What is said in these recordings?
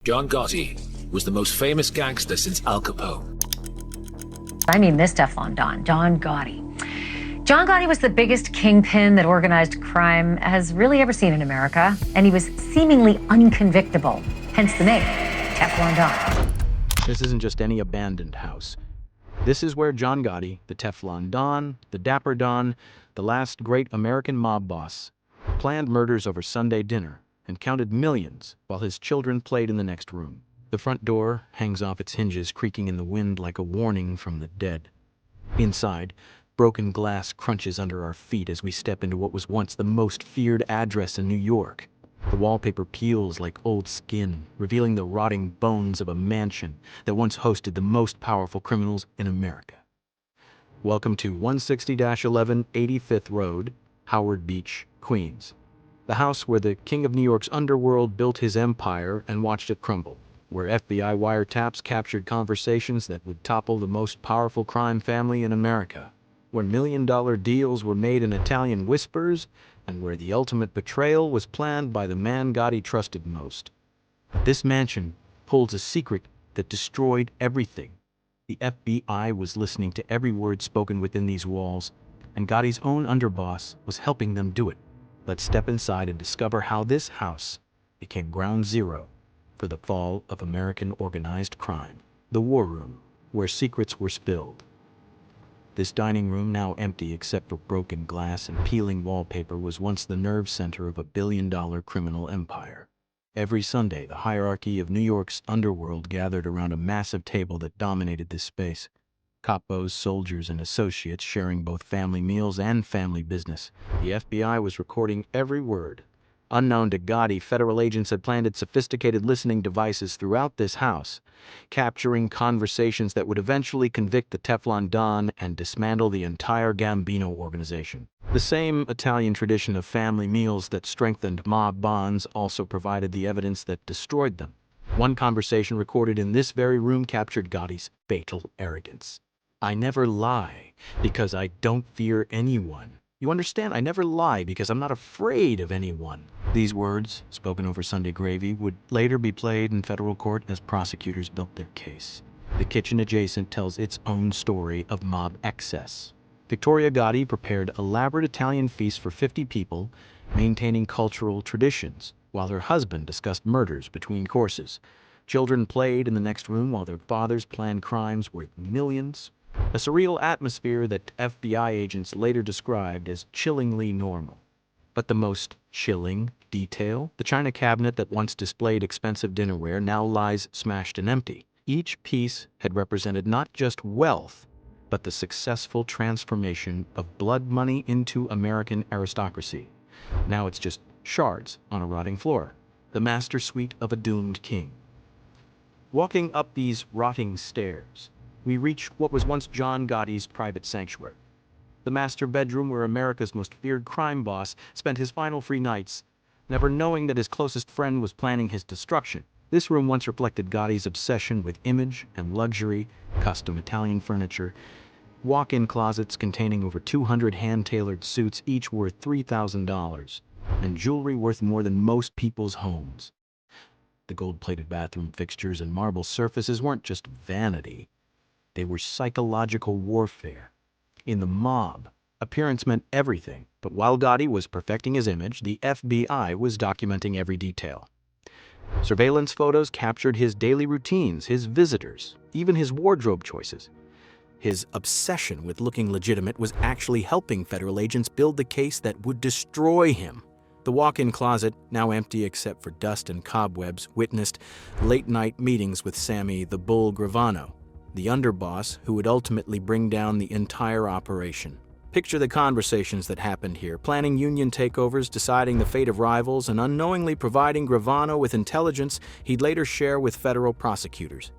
John Gotti was the most famous gangster since Al Capone. I mean this Teflon Don, John Gotti. John Gotti was the biggest kingpin that organized crime has really ever seen in America, and he was seemingly unconvictable, hence the name, Teflon Don. This isn't just any abandoned house. This is where John Gotti, the Teflon Don, the Dapper Don, the last great American mob boss, planned murders over Sunday dinner and counted millions while his children played in the next room. The front door hangs off its hinges, creaking in the wind like a warning from the dead. Inside, broken glass crunches under our feet as we step into what was once the most feared address in New York. The wallpaper peels like old skin, revealing the rotting bones of a mansion that once hosted the most powerful criminals in America. Welcome to 160-11 85th Road, Howard Beach, Queens. The house where the king of New York's underworld built his empire and watched it crumble. Where FBI wiretaps captured conversations that would topple the most powerful crime family in America. Where million-dollar deals were made in Italian whispers, and where the ultimate betrayal was planned by the man Gotti trusted most. This mansion holds a secret that destroyed everything. The FBI was listening to every word spoken within these walls, and Gotti's own underboss was helping them do it. Let's step inside and discover how this house became ground zero for the fall of American organized crime. The war room, where secrets were spilled. This dining room, now empty except for broken glass and peeling wallpaper, was once the nerve center of a billion-dollar criminal empire. Every Sunday, the hierarchy of New York's underworld gathered around a massive table that dominated this space. Capos, soldiers, and associates sharing both family meals and family business. The FBI was recording every word. Unknown to Gotti, federal agents had planted sophisticated listening devices throughout this house, capturing conversations that would eventually convict the Teflon Don and dismantle the entire Gambino organization. The same Italian tradition of family meals that strengthened mob bonds also provided the evidence that destroyed them. One conversation recorded in this very room captured Gotti's fatal arrogance. "I never lie because I don't fear anyone. You understand? I never lie because I'm not afraid of anyone." These words, spoken over Sunday gravy, would later be played in federal court as prosecutors built their case. The kitchen adjacent tells its own story of mob excess. Victoria Gotti prepared elaborate Italian feasts for 50 people, maintaining cultural traditions, while her husband discussed murders between courses. Children played in the next room while their fathers planned crimes worth millions. A surreal atmosphere that FBI agents later described as chillingly normal. But the most chilling detail, the china cabinet that once displayed expensive dinnerware now lies smashed and empty. Each piece had represented not just wealth, but the successful transformation of blood money into American aristocracy. Now it's just shards on a rotting floor. The master suite of a doomed king. Walking up these rotting stairs, we reach what was once John Gotti's private sanctuary. The master bedroom where America's most feared crime boss spent his final free nights, never knowing that his closest friend was planning his destruction. This room once reflected Gotti's obsession with image and luxury, custom Italian furniture, walk-in closets containing over 200 hand-tailored suits, each worth $3,000, and jewelry worth more than most people's homes. The gold-plated bathroom fixtures and marble surfaces weren't just vanity. They were psychological warfare. In the mob, appearance meant everything, but while Gotti was perfecting his image, the FBI was documenting every detail. Surveillance photos captured his daily routines, his visitors, even his wardrobe choices. His obsession with looking legitimate was actually helping federal agents build the case that would destroy him. The walk-in closet, now empty except for dust and cobwebs, witnessed late-night meetings with Sammy the Bull Gravano, the underboss who would ultimately bring down the entire operation. Picture the conversations that happened here, planning union takeovers, deciding the fate of rivals, and unknowingly providing Gravano with intelligence he'd later share with federal prosecutors.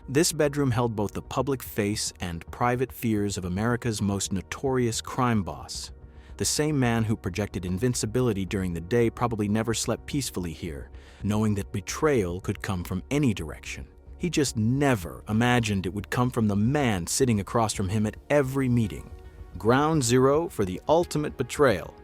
This bedroom held both the public face and private fears of America's most notorious crime boss. The same man who projected invincibility during the day probably never slept peacefully here, knowing that betrayal could come from any direction. He just never imagined it would come from the man sitting across from him at every meeting. Ground zero for the ultimate betrayal.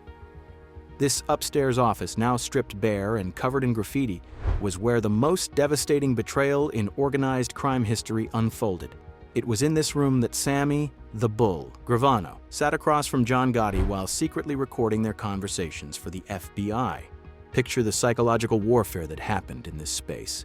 This upstairs office, now stripped bare and covered in graffiti, was where the most devastating betrayal in organized crime history unfolded. It was in this room that Sammy, the Bull, Gravano, sat across from John Gotti while secretly recording their conversations for the FBI. Picture the psychological warfare that happened in this space.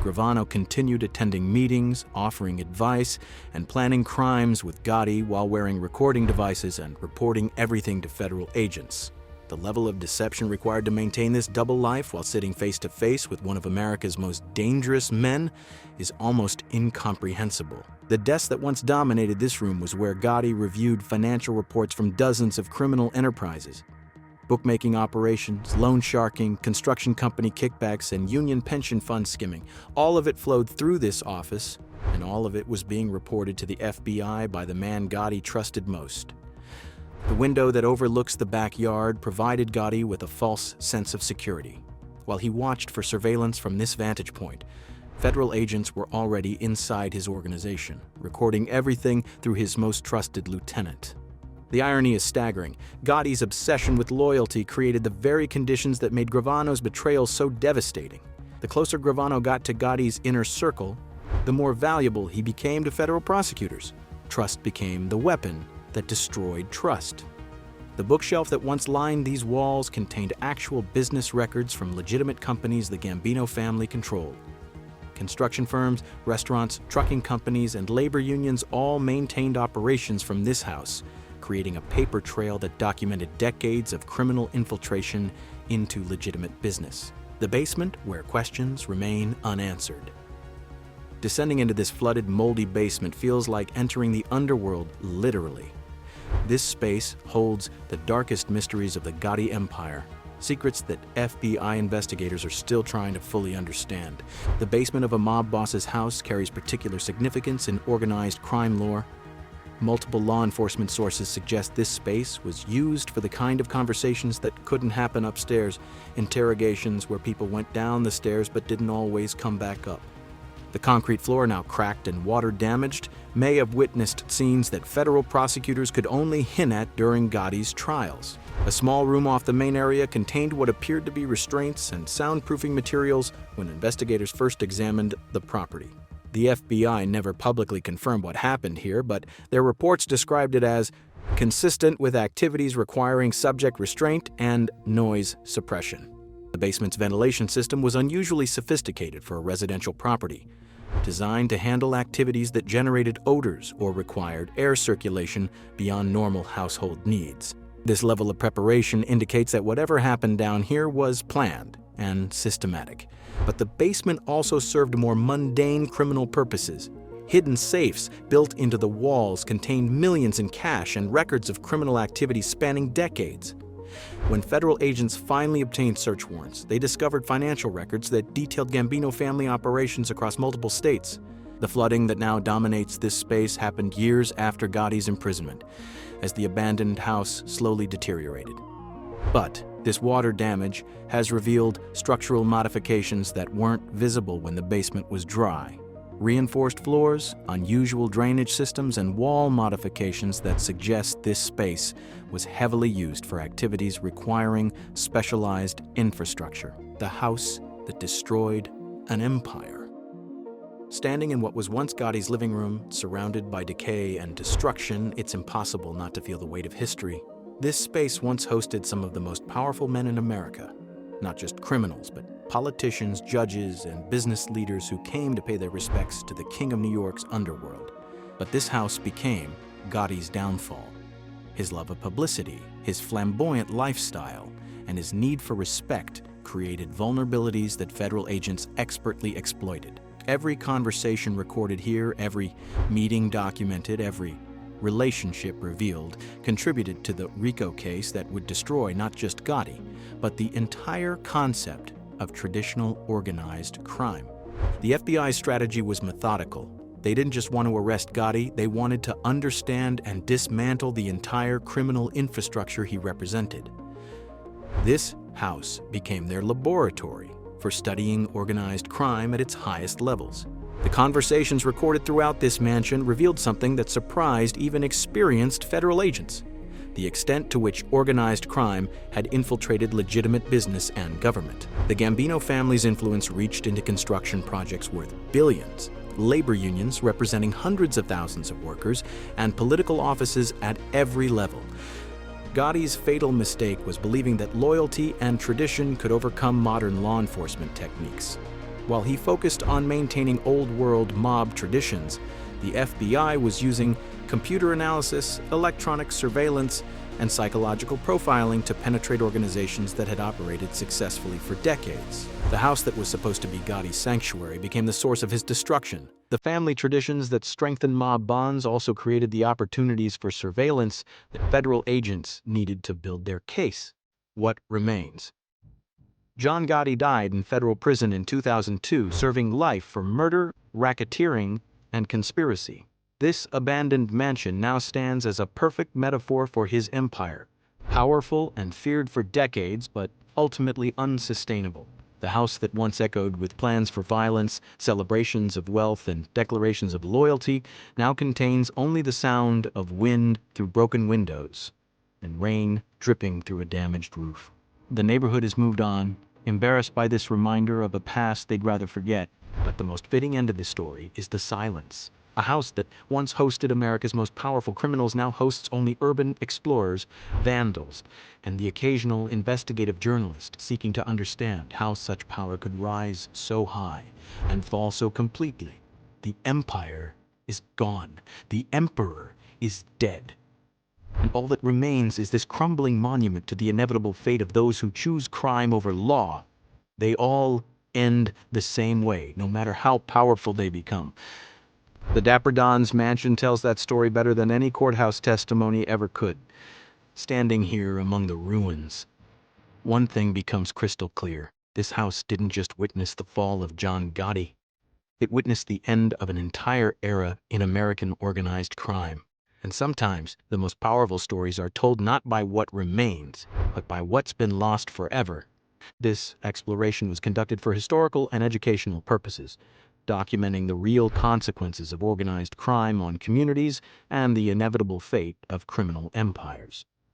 Gravano continued attending meetings, offering advice, and planning crimes with Gotti while wearing recording devices and reporting everything to federal agents. The level of deception required to maintain this double life while sitting face-to-face with one of America's most dangerous men is almost incomprehensible. The desk that once dominated this room was where Gotti reviewed financial reports from dozens of criminal enterprises. Bookmaking operations, loan sharking, construction company kickbacks, and union pension fund skimming. All of it flowed through this office, and all of it was being reported to the FBI by the man Gotti trusted most. The window that overlooks the backyard provided Gotti with a false sense of security. While he watched for surveillance from this vantage point, federal agents were already inside his organization, recording everything through his most trusted lieutenant. The irony is staggering. Gotti's obsession with loyalty created the very conditions that made Gravano's betrayal so devastating. The closer Gravano got to Gotti's inner circle, the more valuable he became to federal prosecutors. Trust became the weapon that destroyed trust. The bookshelf that once lined these walls contained actual business records from legitimate companies the Gambino family controlled. Construction firms, restaurants, trucking companies, and labor unions all maintained operations from this house, creating a paper trail that documented decades of criminal infiltration into legitimate business. The basement, where questions remain unanswered. Descending into this flooded, moldy basement feels like entering the underworld, literally. This space holds the darkest mysteries of the Gotti empire, secrets that FBI investigators are still trying to fully understand. The basement of a mob boss's house carries particular significance in organized crime lore. Multiple law enforcement sources suggest this space was used for the kind of conversations that couldn't happen upstairs, interrogations where people went down the stairs but didn't always come back up. The concrete floor, now cracked and water-damaged, may have witnessed scenes that federal prosecutors could only hint at during Gotti's trials. A small room off the main area contained what appeared to be restraints and soundproofing materials when investigators first examined the property. The FBI never publicly confirmed what happened here, but their reports described it as consistent with activities requiring subject restraint and noise suppression. The basement's ventilation system was unusually sophisticated for a residential property, designed to handle activities that generated odors or required air circulation beyond normal household needs. This level of preparation indicates that whatever happened down here was planned and systematic. But the basement also served more mundane criminal purposes. Hidden safes built into the walls contained millions in cash and records of criminal activity spanning decades. When federal agents finally obtained search warrants, they discovered financial records that detailed Gambino family operations across multiple states. The flooding that now dominates this space happened years after Gotti's imprisonment, as the abandoned house slowly deteriorated. But this water damage has revealed structural modifications that weren't visible when the basement was dry. Reinforced floors, unusual drainage systems, and wall modifications that suggest this space was heavily used for activities requiring specialized infrastructure. The house that destroyed an empire. Standing in what was once Gotti's living room, surrounded by decay and destruction, it's impossible not to feel the weight of history. This space once hosted some of the most powerful men in America, not just criminals, but politicians, judges, and business leaders who came to pay their respects to the King of New York's underworld. But this house became Gotti's downfall. His love of publicity, his flamboyant lifestyle, and his need for respect created vulnerabilities that federal agents expertly exploited. Every conversation recorded here, every meeting documented, every relationship revealed contributed to the RICO case that would destroy not just Gotti, but the entire concept of traditional organized crime. The FBI's strategy was methodical. They didn't just want to arrest Gotti, they wanted to understand and dismantle the entire criminal infrastructure he represented. This house became their laboratory for studying organized crime at its highest levels. The conversations recorded throughout this mansion revealed something that surprised even experienced federal agents. the extent to which organized crime had infiltrated legitimate business and government. The Gambino family's influence reached into construction projects worth billions, labor unions representing hundreds of thousands of workers, and political offices at every level. Gotti's fatal mistake was believing that loyalty and tradition could overcome modern law enforcement techniques. While he focused on maintaining old-world mob traditions, the FBI was using computer analysis, electronic surveillance, and psychological profiling to penetrate organizations that had operated successfully for decades. The house that was supposed to be Gotti's sanctuary became the source of his destruction. The family traditions that strengthened mob bonds also created the opportunities for surveillance that federal agents needed to build their case. What remains? John Gotti died in federal prison in 2002, serving life for murder, racketeering, and conspiracy. This abandoned mansion now stands as a perfect metaphor for his empire, powerful and feared for decades, but ultimately unsustainable. The house that once echoed with plans for violence, celebrations of wealth, and declarations of loyalty now contains only the sound of wind through broken windows and rain dripping through a damaged roof. The neighborhood has moved on, embarrassed by this reminder of a past they'd rather forget. But the most fitting end of this story is the silence. A house that once hosted America's most powerful criminals now hosts only urban explorers, vandals, and the occasional investigative journalist seeking to understand how such power could rise so high and fall so completely. The empire is gone. The emperor is dead. And all that remains is this crumbling monument to the inevitable fate of those who choose crime over law. They all end the same way, no matter how powerful they become. The Dapper Don's mansion tells that story better than any courthouse testimony ever could. Standing here among the ruins, one thing becomes crystal clear. This house didn't just witness the fall of John Gotti. It witnessed the end of an entire era in American organized crime. And sometimes the most powerful stories are told not by what remains, but by what's been lost forever. This exploration was conducted for historical and educational purposes, documenting the real consequences of organized crime on communities and the inevitable fate of criminal empires.